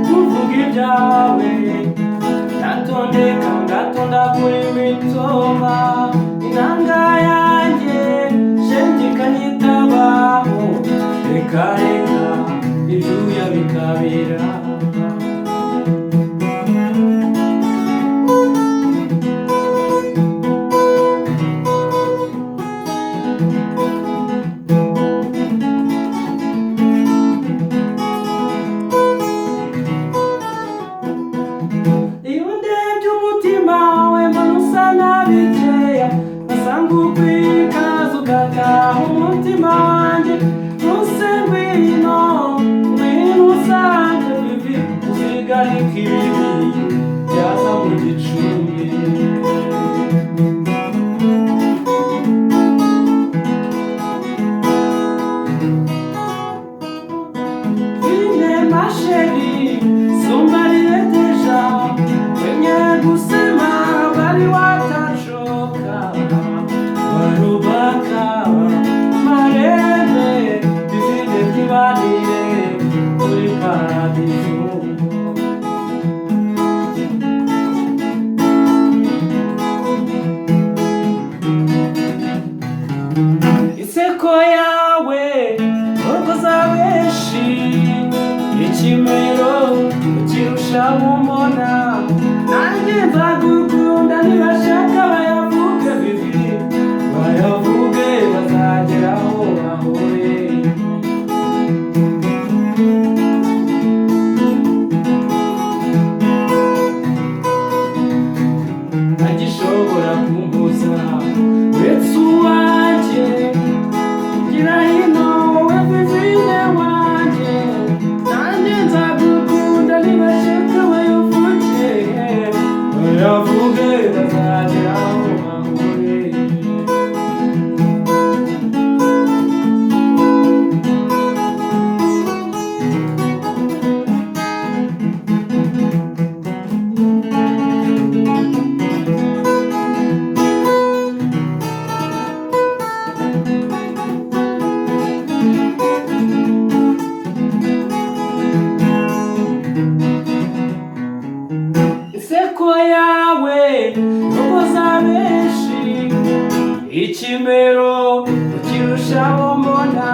kuvuga ibyawe ndatondeka ngatonda kuri mitoma inanga yanjye shenge kanyitabaho reka reka ibyuya bikabira umutima wanjye ntusengwino ngwino usange bibi uzigarika ibibi byaza mu gicumbi vine masheri sombarire deja wenye kusema bali watachoka warubaka muri paradiso iseko yawe rogoza benshi ikimero ukirusha umona nanjye nzagukunda nibashaka bayavuge bibi bayavuge bazageraho bahure agishobora kumbuza uretse uwanjye gira hino wowe vivine wanjye nanjye nzagukunda nibashaka bayavuge bayavuge bazageraho bahure iseko yawe rogoza benshi ikimero ukirusha mbona